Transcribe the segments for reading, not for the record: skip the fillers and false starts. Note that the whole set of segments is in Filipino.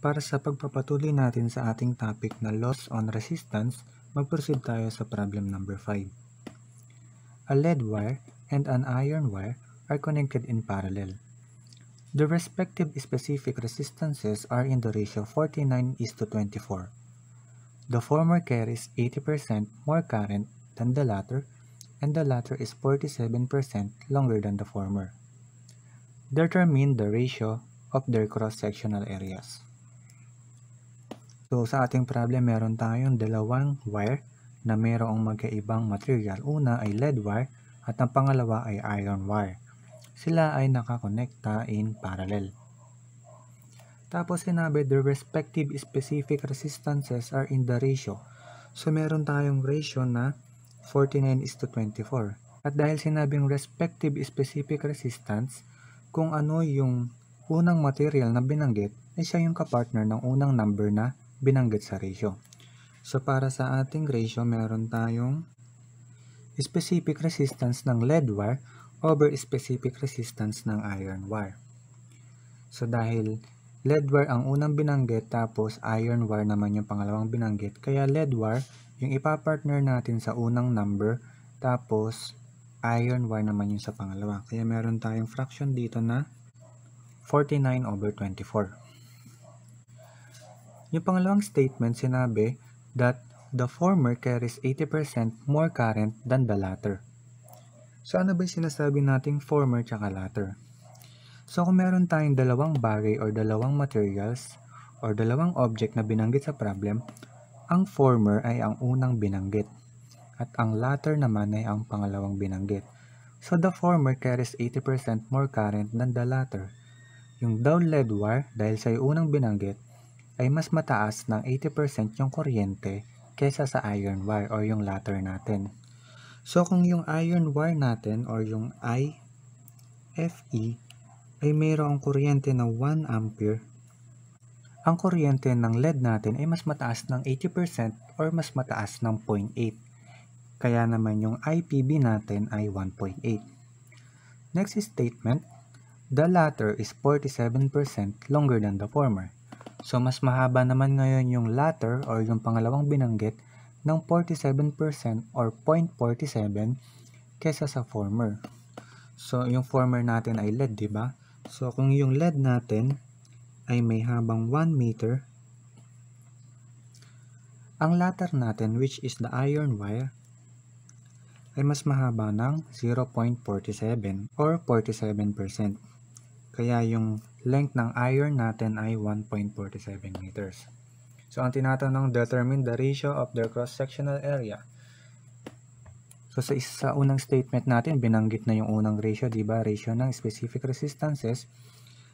Para sa pagpapatuloy natin sa ating topic na loss on resistance, mag-proceed tayo sa problem number 5. A lead wire and an iron wire are connected in parallel. The respective specific resistances are in the ratio 49:24. The former carries 80% more current than the latter, and the latter is 47% longer than the former. Determine the ratio of their cross-sectional areas. So sa ating problem, meron tayong dalawang wire na mayroong magkaibang material. Una ay lead wire at ang pangalawa ay iron wire. Sila ay nakakonekta in parallel. Tapos sinabi, the respective specific resistances are in the ratio. So meron tayong ratio na 49:24. At dahil sinabing respective specific resistance, kung ano yung unang material na binanggit, ay siya yung kapartner ng unang number na binanggit sa ratio. So para sa ating ratio, meron tayong specific resistance ng lead wire over specific resistance ng iron wire. So dahil lead wire ang unang binanggit, tapos iron wire naman yung pangalawang binanggit, kaya lead wire yung ipapartner natin sa unang number, tapos iron wire naman yung sa pangalawa. Kaya meron tayong fraction dito na 49/24. Yung pangalawang statement, sinabi that the former carries 80% more current than the latter. So ano ba yung sinasabi nating former tsaka latter? So kung meron tayong dalawang bagay or dalawang materials or dalawang object na binanggit sa problem, ang former ay ang unang binanggit at ang latter naman ay ang pangalawang binanggit. So the former carries 80% more current than the latter. Yung daw lead wire, dahil sa unang binanggit, ay mas mataas ng 80% yung kuryente kaysa sa iron wire or yung latter natin. So kung yung iron wire natin or yung IFE ay mayroong kuryente na 1 ampere, ang kuryente ng lead natin ay mas mataas ng 80% or mas mataas ng 0.8. Kaya naman yung IPB natin ay 1.8. Next statement, the latter is 47% longer than the former. So mas mahaba naman ngayon yung latter or yung pangalawang binanggit ng 47% or 0.47 kesa sa former. So yung former natin ay lead, di ba? So kung yung lead natin ay may habang 1 meter, ang latter natin, which is the iron wire, ay mas mahaba ng 0.47 or 47%. Kaya yung length ng iron natin ay 1.47 meters. So ang tinatanong, determine the ratio of their cross-sectional area. So sa unang statement natin, binanggit na yung unang ratio, di ba? Ratio ng specific resistances.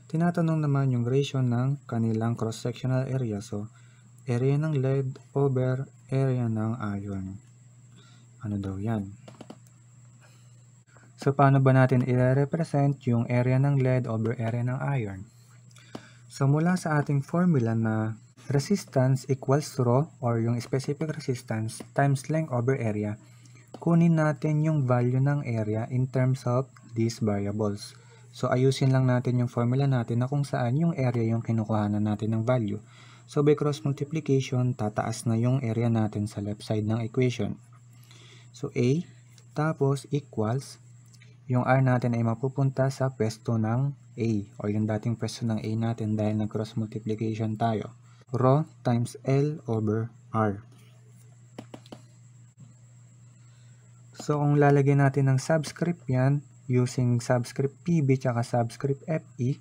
Tinatanong naman yung ratio ng kanilang cross-sectional area. So area ng lead over area ng iron. Ano daw yan? So paano ba natin i-represent yung area ng lead over area ng iron? So mula sa ating formula na resistance equals rho or yung specific resistance times length over area, kunin natin yung value ng area in terms of these variables. So ayusin lang natin yung formula natin na kung saan yung area yung kinukuhanan natin ng value. So by cross multiplication, tataas na yung area natin sa left side ng equation. So A, tapos equals, yung R natin ay mapupunta sa pwesto ng A o yung dating pwesto ng A natin dahil nag-cross multiplication tayo. Rho times L over R. So kung lalagyan natin ng subscript yan, using subscript PB tsaka subscript FE,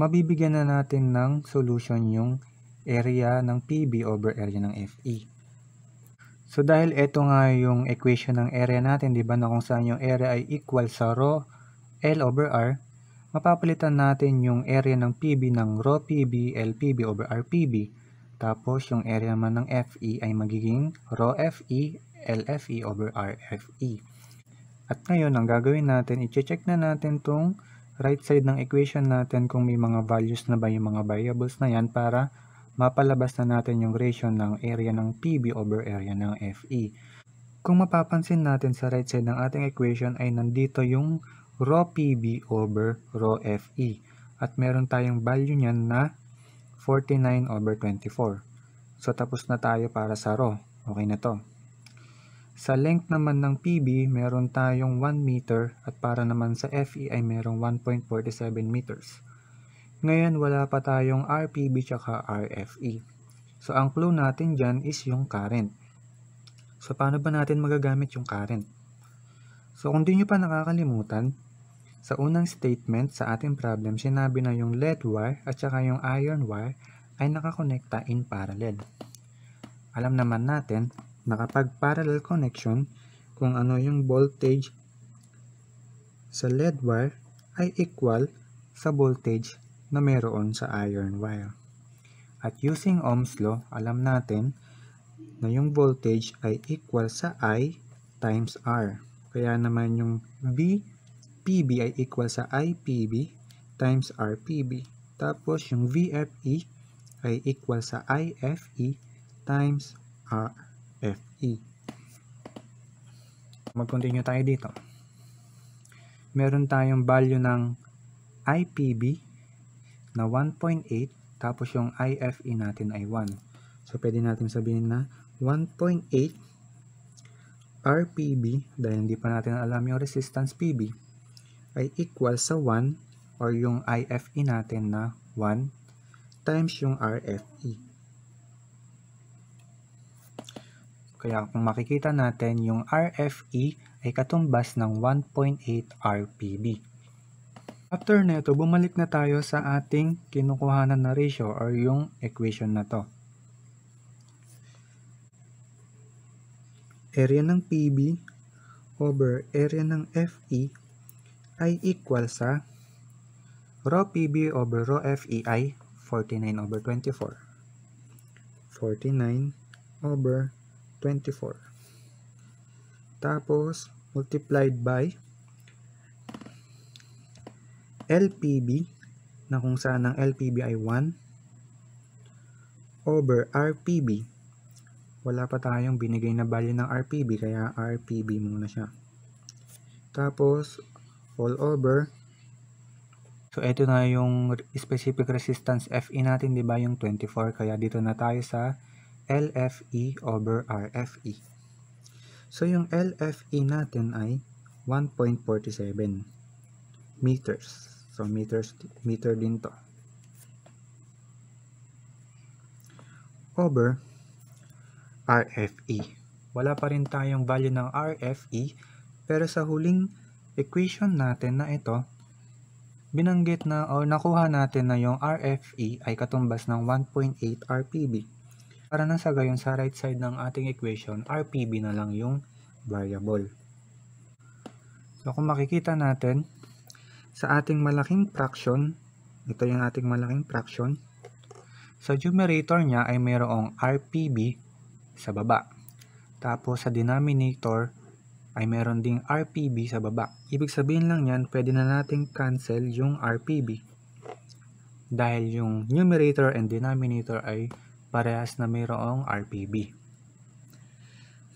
mabibigyan na natin ng solution yung area ng PB over area ng FE. So dahil ito nga yung equation ng area natin, di ba, na kung saan yung area ay equal sa rho L over R, mapapalitan natin yung area ng PB ng rho PB LPB over RPB. Tapos yung area man ng FE ay magiging rho FE LFE over RFE. At ngayon, ang gagawin natin, i-check na natin tong right side ng equation natin kung may mga values na ba yung mga variables na yan para mapalabas na natin yung ratio ng area ng PB over area ng FE. Kung mapapansin natin sa right side ng ating equation ay nandito yung rho PB over rho FE. At meron tayong value niyan na 49/24. So tapos na tayo para sa raw. Okay na to. Sa length naman ng PB, meron tayong 1 meter at para naman sa FE ay merong 1.47 meters. Ngayon wala pa tayong RPB tsaka RFE. So ang clue natin dyan is yung current. So paano ba natin magagamit yung current? So kung di nyo pa nakakalimutan, sa unang statement sa ating problem, sinabi na yung lead wire at saka yung iron wire ay nakakonekta in parallel. Alam naman natin na kapag parallel connection, kung ano yung voltage sa lead wire ay equal sa voltage na meron sa iron wire. At using Ohm's law, alam natin na yung voltage ay equal sa I times R. Kaya naman yung VPB ay equal sa IPB times RPB. Tapos yung VFE ay equal sa IFE times RFE. Mag-continue tayo dito. Meron tayong value ng IPB na 1.8 tapos yung IFE natin ay 1. So pwede natin sabihin na 1.8 RPB, dahil hindi pa natin alam yung resistance PB, ay equal sa 1 or yung IFE natin na 1 times yung RFE. Kaya kung makikita natin, yung RFE ay katumbas ng 1.8 RPB. After neto, bumalik na tayo sa ating kinukuhanan na ratio or yung equation na to. Area ng PB over area ng FE ay equal sa rho PB over rho FE ay 49/24. 49/24. Tapos, multiplied by LPB, na kung saan ang LPB ay 1, over RPB. Wala pa tayong binigay na value ng RPB, kaya RPB muna siya. Tapos, all over. So, ito na yung specific resistance FE natin, di ba? Yung 24, kaya dito na tayo sa LFE over RFE. So, yung LFE natin ay 1.47 meters. So, meter din to. Over RFE. Wala pa rin tayong value ng RFE, pero sa huling equation natin na ito, binanggit na o nakuha natin na yung RFE ay katumbas ng 1.8 RPB. Para na sa gayon sa right side ng ating equation, RPB na lang yung variable. So kung makikita natin, sa ating malaking fraction, ito yung ating malaking fraction, sa numerator niya ay mayroong RPB sa baba. Tapos sa denominator ay meron ding RPB sa baba. Ibig sabihin lang yan, pwede na nating cancel yung RPB. Dahil yung numerator and denominator ay parehas na mayroong RPB.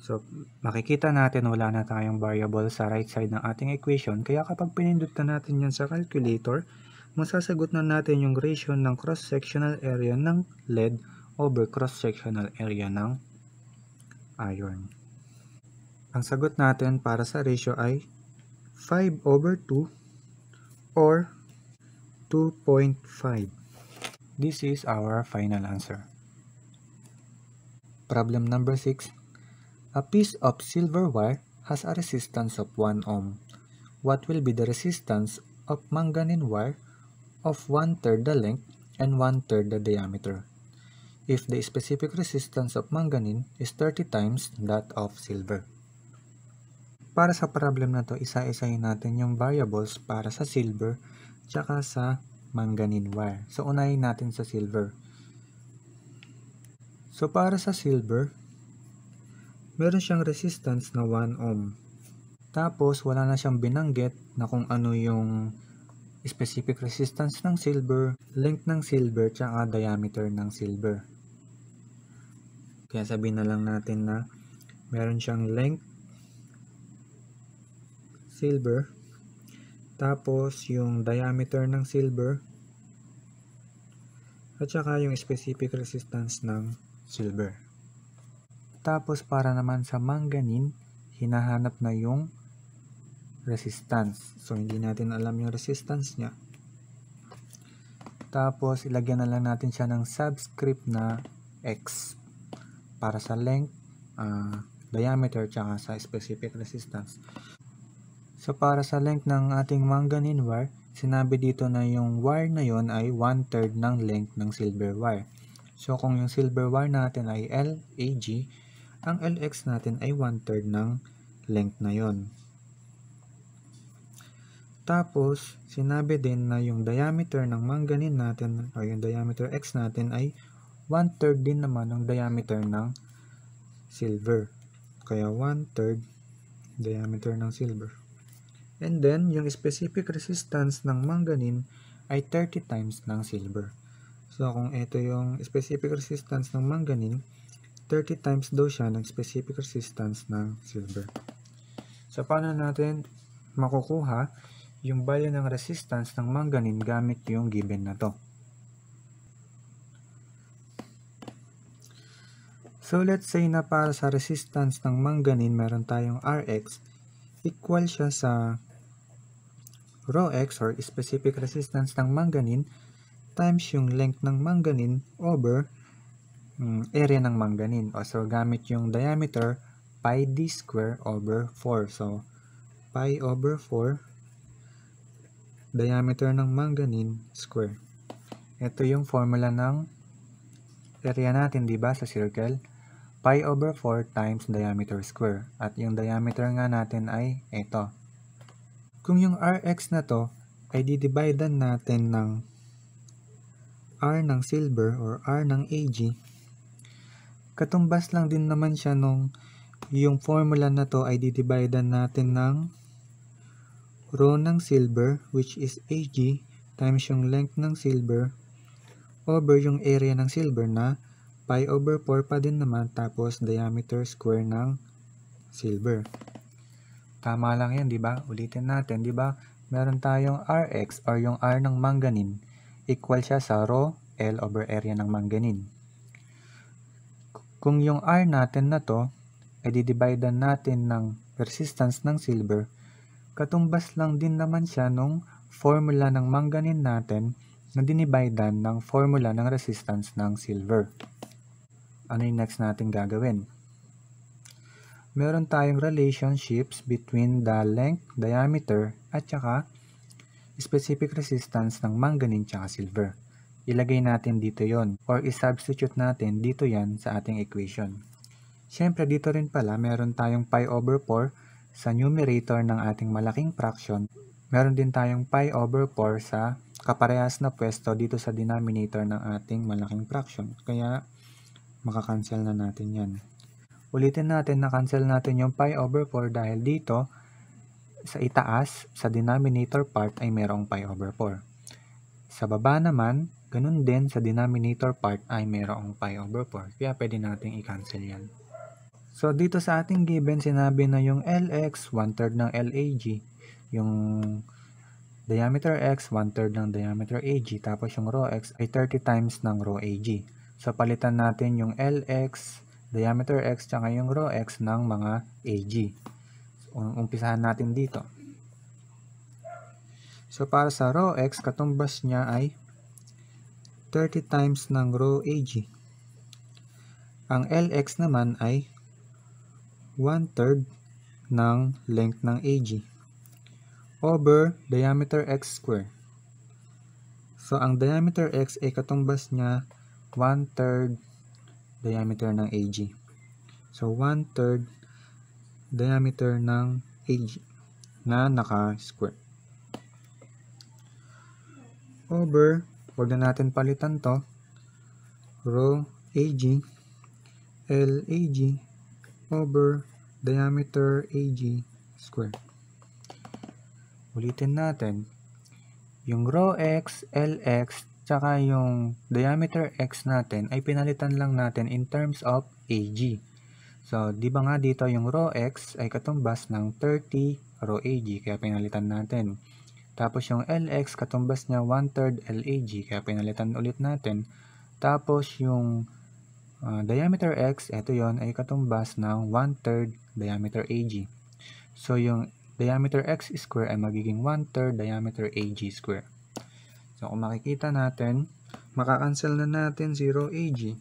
So, makikita natin wala na tayong variable sa right side ng ating equation. Kaya kapag pinindot na natin yan sa calculator, masasagot na natin yung ratio ng cross-sectional area ng lead over cross-sectional area ng iron. Ang sagot natin para sa ratio ay 5/2 or 2.5. This is our final answer. Problem number 6. A piece of silver wire has a resistance of 1 ohm. What will be the resistance of manganese wire of 1/3 the length and 1/3 the diameter if the specific resistance of manganese is 30 times that of silver? Para sa problem na to, isa-isahin natin yung variables para sa silver tsaka sa manganese wire. So, unahin natin sa silver. So, para sa silver, meron siyang resistance na 1 ohm. Tapos, wala na siyang binanggit na kung ano yung specific resistance ng silver, length ng silver, tsaka diameter ng silver. Kaya sabihin na lang natin na meron siyang length silver, tapos yung diameter ng silver at saka yung specific resistance ng silver. Tapos para naman sa manganese, hinahanap na yung resistance. So hindi natin alam yung resistance niya. Tapos ilagyan na lang natin siya ng subscript na X para sa length, diameter, tsaka sa specific resistance. So para sa length ng ating manganese wire, sinabi dito na yung wire na yon ay 1/3 ng length ng silver wire. So kung yung silver wire natin ay LAG, ang LX natin ay 1/3 ng length na yon. Tapos sinabi din na yung diameter ng manganese natin o yung diameter X natin ay 1/3 din naman ng diameter ng silver. Kaya 1/3 diameter ng silver. And then, yung specific resistance ng manganese ay 30 times ng silver. So, kung ito yung specific resistance ng manganese, 30 times daw siya ng specific resistance ng silver. So, paano natin makukuha yung value ng resistance ng manganese gamit yung given na to? So, let's say na para sa resistance ng manganese, meron tayong Rx, equal siya sa rho x or specific resistance ng manganese times yung length ng manganese over area ng manganese. So, gamit yung diameter, pi d square over 4. So, pi over 4 diameter ng manganese square. Ito yung formula ng area natin, di ba, sa circle? Pi over 4 times diameter square. At yung diameter nga natin ay ito. Kung yung Rx na to ay didividean natin ng R ng silver or R ng Ag, katumbas lang din naman siya nung yung formula na to ay didividean natin ng rho ng silver, which is Ag, times yung length ng silver over yung area ng silver na pi over 4 pa din naman, tapos diameter square ng silver. Tama lang yan, di ba? Ulitin natin, di ba? Meron tayong Rx or yung R ng manganese, equal siya sa rho L over area ng manganese. Kung yung R natin na to ay didividean natin ng resistance ng silver, katumbas lang din naman siya nung formula ng manganese natin na dinividean ng formula ng resistance ng silver. Ano yung next natin gagawin? Meron tayong relationships between the length, diameter, at saka specific resistance ng manganese tsaka silver. Ilagay natin dito yon or isubstitute natin dito yan sa ating equation. Siyempre dito rin pala meron tayong pi over 4 sa numerator ng ating malaking fraction. Meron din tayong pi over 4 sa kaparehas na pwesto dito sa denominator ng ating malaking fraction. Kaya makakancel na natin yan. Ulitin natin na cancel natin yung pi over 4 dahil dito sa itaas, sa denominator part ay merong pi over 4. Sa baba naman, ganun din sa denominator part ay merong pi over 4. Kaya pwede natin i-cancel yan. So dito sa ating given, sinabi na yung Lx 1/3 ng Lag, yung diameter x 1/3 ng diameter Ag, tapos yung rho x ay 30 times ng rho Ag. So palitan natin yung Lx, diameter x, tsaka yung rho x ng mga Ag. So, umpisahan natin dito. So para sa rho x, katumbas niya ay 30 times ng rho Ag. Ang Lx naman ay 1/3 ng length ng Ag over diameter x square. So ang diameter x ay katumbas niya 1/3 diameter ng Ag. So 1/3 diameter ng Ag na naka-square. Over, huwag na natin palitan to, rho Ag, Lag over diameter Ag square. Ulitin natin, yung rho x, Lx, tsaka yung diameter x natin ay pinalitan lang natin in terms of Ag. So, di ba nga dito yung rho x ay katumbas ng 30 rho Ag, kaya pinalitan natin. Tapos yung Lx katumbas niya 1/3 Lag, kaya pinalitan ulit natin. Tapos yung diameter x, ito yon ay katumbas ng 1/3 diameter AG. So yung diameter x square ay magiging 1/3 diameter AG square. So kung makikita natin, makakancel na natin 0 AG.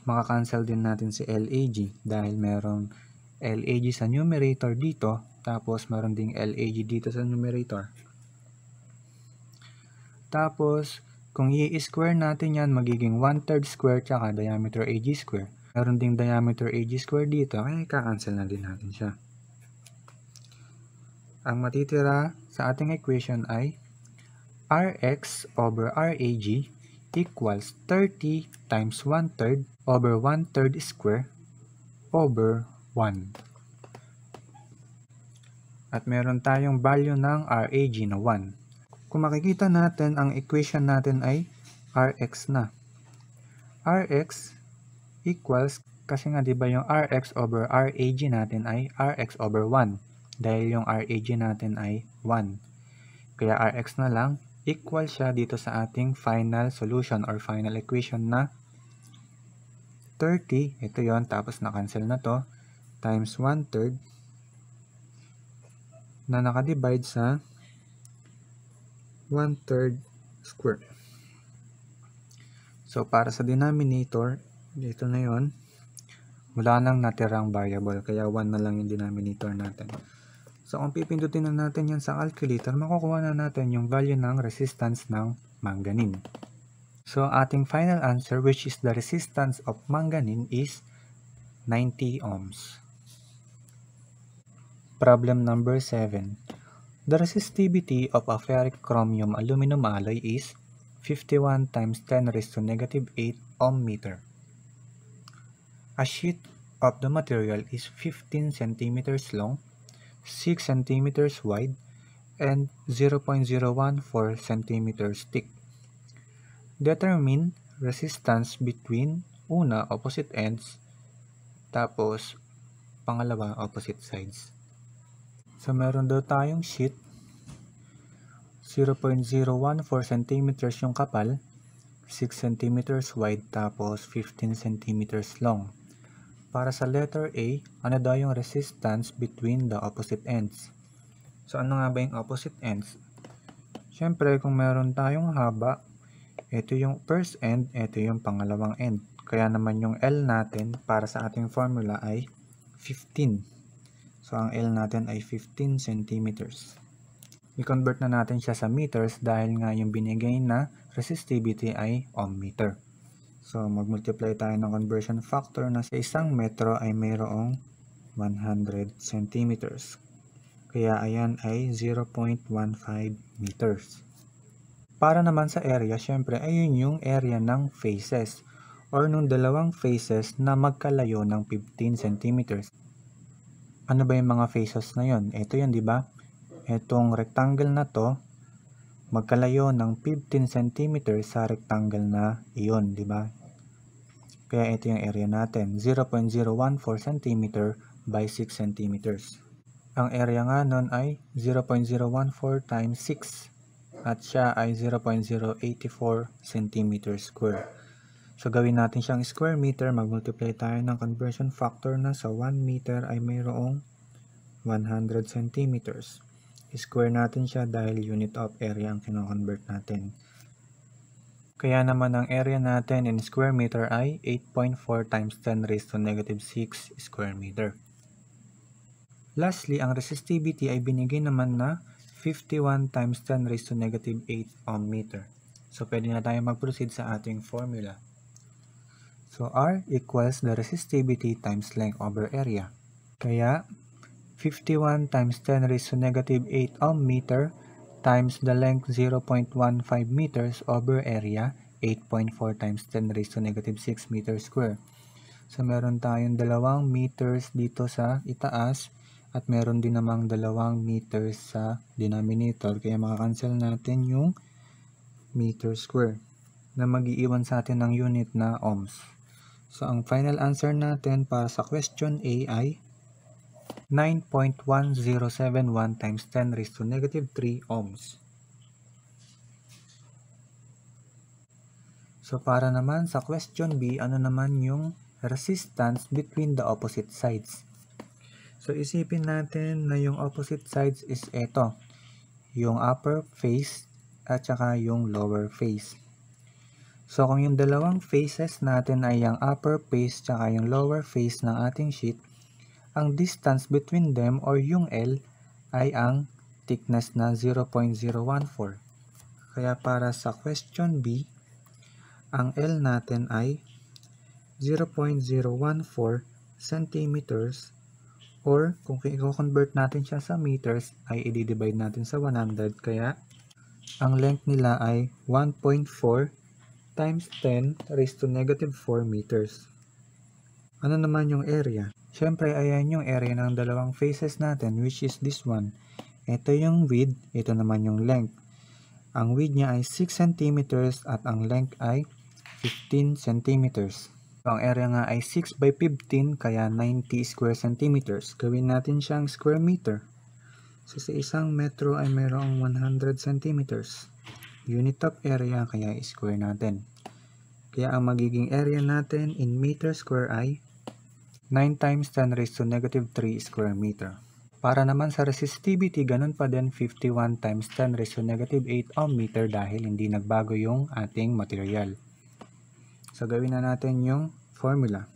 Makakancel din natin si LAG dahil merong LAG sa numerator dito, tapos meron ding LAG dito sa numerator. Tapos, kung i-square natin yan, magiging 1/3 square tsaka diameter AG square. Meron ding diameter AG square dito, kaya i-cancel na din natin siya. Ang matitira sa ating equation ay Rx over RAG equals 30 times 1/3 over 1/3 square over 1. At meron tayong value ng RAG na 1. Kung makikita natin, ang equation natin ay Rx na. Rx equals, kasi nga diba yung Rx over RAG natin ay Rx over 1. Dahil yung RAG natin ay 1. Kaya Rx na lang, equal siya dito sa ating final solution or final equation na 30, ito yon, tapos na-cancel na to, times 1/3 na nakadivide sa 1/3 square. So, para sa denominator, dito na yon, wala nang natirang variable, kaya 1 na lang yung denominator natin. So, kung pipindutin na natin yan sa calculator, makukuha na natin yung value ng resistance ng manganese. So, ating final answer, which is the resistance of manganese, is 90 ohms. Problem number 7. The resistivity of a ferric chromium aluminum alloy is 51 times 10 raised to negative 8 ohm meter. A sheet of the material is 15 centimeters long, 6 centimeters wide, and 0.014 centimeters thick. Determine resistance between opposite ends, tapos pangalawa opposite sides. So meron daw tayong sheet, 0.014 centimeters yung kapal, 6 centimeters wide, tapos 15 centimeters long. Para sa letter A, ano daw yung resistance between the opposite ends? So ano nga ba yung opposite ends? Siyempre, kung meron tayong haba, ito yung first end, ito yung pangalawang end. Kaya naman yung L natin para sa ating formula ay 15. So ang L natin ay 15 centimeters. I-convert na natin siya sa meters dahil nga yung binigay na resistivity ay ohm meter. So mag-multiply tayo ng conversion factor na sa 1 metro ay mayroong 100 centimeters. Kaya ayan ay 0.15 meters. Para naman sa area, syempre ayun yung area ng faces or nung dalawang faces na magkalayo ng 15 centimeters. Ano ba yung mga faces na yon? Ito yun, di ba? Itong rectangle na to, magkalayo ng 15 cm sa rectangle na iyon, di ba? Kaya ito yung area natin, 0.014 cm by 6 cm. Ang area nga nun ay 0.014 times 6 at siya ay 0.084 cm square. So, gawin natin siyang square meter, mag-multiply tayo ng conversion factor na sa 1 meter ay mayroong 100 centimeters. Square natin siya dahil unit of area ang kino-convert natin. Kaya naman ang area natin in square meter ay 8.4 times 10 raised to negative 6 square meter. Lastly, ang resistivity ay binigay naman na 51 times 10 raised to negative 8 ohm meter. So, pwede na tayo mag-proceed sa ating formula. So, R equals the resistivity times length over area. Kaya, 51 times 10 raised to negative 8 ohm meter times the length 0.15 meters over area, 8.4 times 10 raised to negative 6 meters square. So, meron tayong 2 meters dito sa itaas at meron din namang 2 meters sa denominator. Kaya makakancel natin yung meter square na mag-iiwan sa atin ng unit na ohms. So, ang final answer natin para sa question A ay 9.1071 times 10 raised to negative 3 ohms. So para naman sa question B, ano naman yung resistance between the opposite sides? So isipin natin na yung opposite sides is ito, yung upper face at saka yung lower face. So kung yung dalawang faces natin ay yung upper face at yung lower face ng ating sheet, ang distance between them or yung L ay ang thickness na 0.014. Kaya para sa question B, ang L natin ay 0.014 centimeters, or kung i-convert natin siya sa meters ay i-divide natin sa 100, kaya ang length nila ay 1.4 times 10 raised to negative 4 meters. Ano naman yung area? Siyempre, ayan yung area ng dalawang faces natin, which is this one. Ito yung width, ito naman yung length. Ang width niya ay 6 cm at ang length ay 15 cm. So, ang area nga ay 6 by 15, kaya 90 square centimeters. Gawin natin siyang square meter. So, sa isang metro ay mayroong 100 centimeters. Unit of area, kaya square natin. Kaya ang magiging area natin in meter square ay 9 times 10 raised to negative 3 square meter. Para naman sa resistivity, ganun pa din, 51 times 10 raised to negative 8 ohm meter dahil hindi nagbago yung ating material. So gawin na natin yung formula.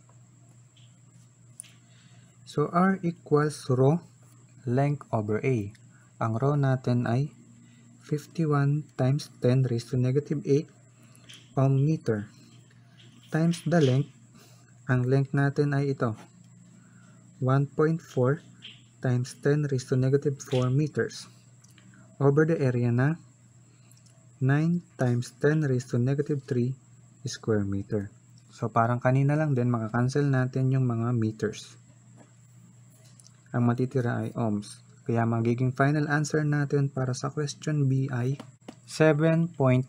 So R equals rho length over A. Ang rho natin ay 51 times 10 raised to negative 8 ohm meter times the length. Ang length natin ay ito, 1.4 times 10 raised to negative 4 meters over the area na 9 times 10 raised to negative 3 square meter. So parang kanina lang din, makakancel natin yung mga meters. Ang matitira ay ohms. Kaya magiging final answer natin para sa question B ay 7.9333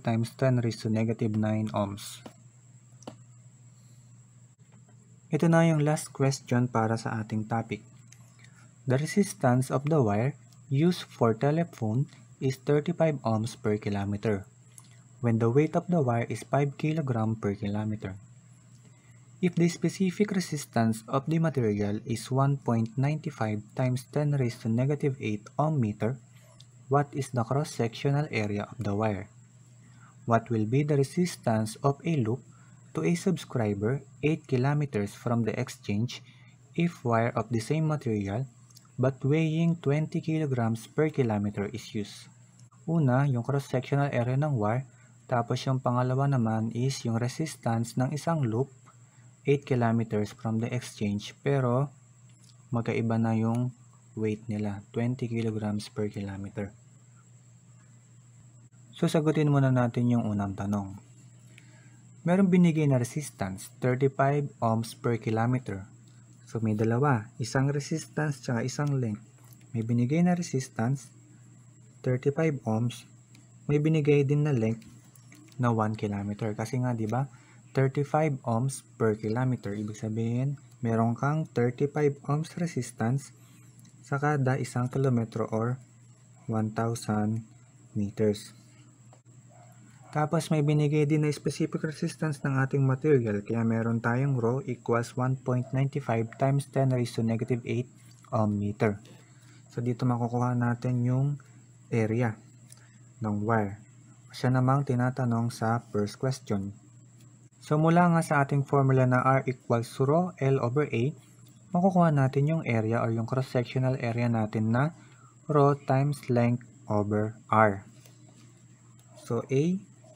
times 10 raised to negative 9 ohms. Ito na yung last question para sa ating topic. The resistance of the wire used for telephone is 35 ohms per kilometer, when the weight of the wire is 5 kg per kilometer. If the specific resistance of the material is 1.95 times 10 raised to negative 8 ohm meter, what is the cross-sectional area of the wire? What will be the resistance of a loop to a subscriber 8 kilometers from the exchange if wire of the same material but weighing 20 kilograms per kilometer is used? Una, yung cross-sectional area ng wire, tapos yung pangalawa naman is yung resistance ng isang loop 8 kilometers from the exchange, pero magkaiba na yung weight nila, 20 kilograms per kilometer. So sagutin muna natin yung unang tanong. Merong binigay na resistance, 35 ohms per kilometer. So may dalawa, isang resistance tsaka isang length. May binigay na resistance, 35 ohms. May binigay din na length na 1 kilometer. Kasi nga, di ba, 35 ohms per kilometer. Ibig sabihin, meron kang 35 ohms resistance sa kada isang kilometro or 1,000 meters. Tapos may binigay din na specific resistance ng ating material. Kaya meron tayong rho equals 1.95 times 10 raised to negative 8 ohm meter. So dito makukuha natin yung area ng wire. Siya namang tinatanong sa first question. So mula nga sa ating formula na R equals rho L over A, makukuha natin yung area or yung cross-sectional area natin na rho times length over R. So A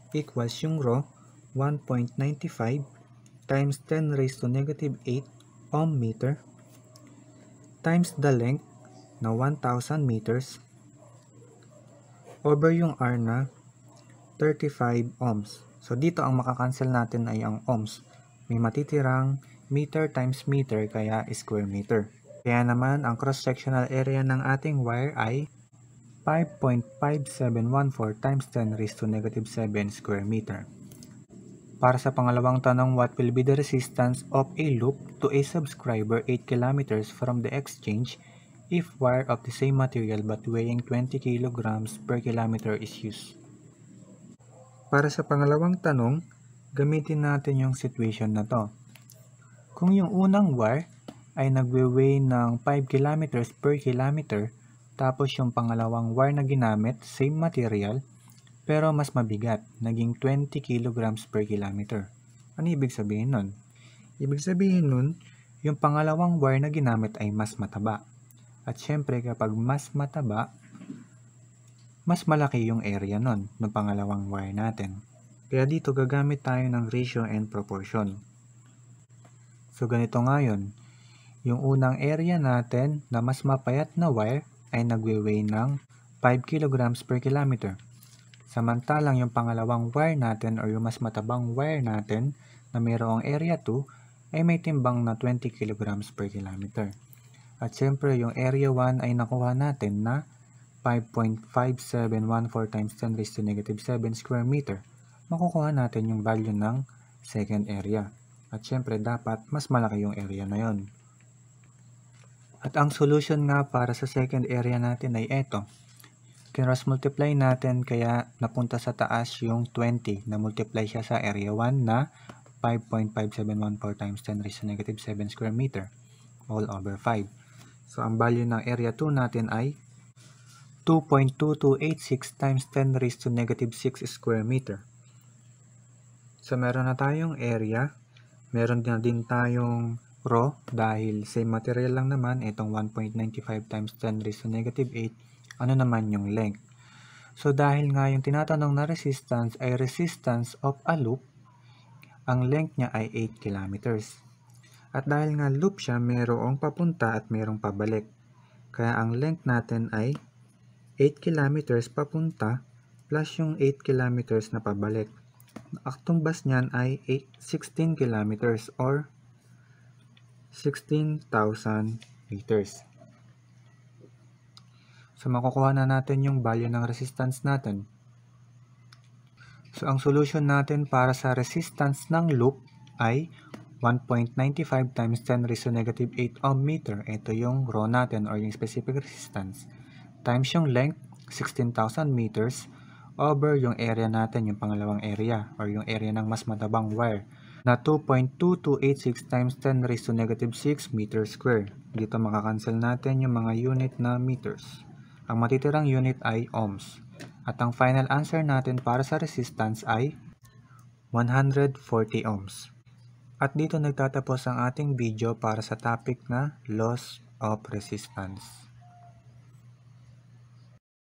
equals yung rho 1.95 times 10 raised to negative 8 ohm meter times the length na 1,000 meters over yung R na 35 ohms. So dito ang makakancel natin ay ang ohms. May matitirang meter times meter kaya square meter. Kaya naman ang cross-sectional area ng ating wire ay 5.5714 times 10 raised to negative 7 square meter. Para sa pangalawang tanong, what will be the resistance of a loop to a subscriber 8 kilometers from the exchange if wire of the same material but weighing 20 kilograms per kilometer is used? Para sa pangalawang tanong, gamitin natin yung situation na to. Kung yung unang wire ay nagwe-weigh ng 5 kilometers per kilometer, tapos yung pangalawang wire na ginamit, same material, pero mas mabigat, naging 20 kilograms per kilometer. Ano ibig sabihin nun? Ibig sabihin nun, yung pangalawang wire na ginamit ay mas mataba. At syempre kapag mas mataba, mas malaki yung area nun ng pangalawang wire natin. Kaya dito gagamit tayo ng ratio and proportion. So ganito nga yun. Yung unang area natin na mas mapayat na wire ay nagwe-weigh ng 5 kilograms per kilometer. Samantalang yung pangalawang wire natin or yung mas matabang wire natin na mayroong area 2 ay may timbang na 20 kilograms per kilometer. At syempre yung area 1 ay nakuha natin na 5.5714 times 10 raised to negative 7 square meter. Makukuha natin yung value ng second area. At syempre dapat mas malaki yung area na yon. At ang solution nga para sa second area natin ay eto. Cross multiply natin kaya napunta sa taas yung 20 na multiply siya sa area 1 na 5.5714 times 10 raised to negative 7 square meter all over 5. So ang value ng area 2 natin ay 2.2286 times 10 raised to negative 6 square meter. So meron na tayong area, meron na din tayong row dahil same material lang naman, itong 1.95 times 10 raised to negative 8, ano naman yung length. So dahil nga yung tinatanong na resistance ay resistance of a loop, ang length niya ay 8 kilometers. At dahil nga loop siya, merong papunta at merong pabalik. Kaya ang length natin ay 8 kilometers papunta plus yung 8 kilometers na pabalik. Ang tumbas niyan ay 16 kilometers or 16,000 liters. So makukuha na natin yung value ng resistance natin. So ang solution natin para sa resistance ng loop ay 1.95 times 10 raised to negative 8 ohm meter. Ito yung rho natin or yung specific resistance. Times yung length, 16,000 meters, over yung area natin, yung pangalawang area, or yung area ng mas matabang wire, na 2.2286 times 10 raised to negative 6 meters square. Dito makakancel natin yung mga unit na meters. Ang matitirang unit ay ohms. At ang final answer natin para sa resistance ay 140 ohms. At dito nagtatapos ang ating video para sa topic na loss of resistance.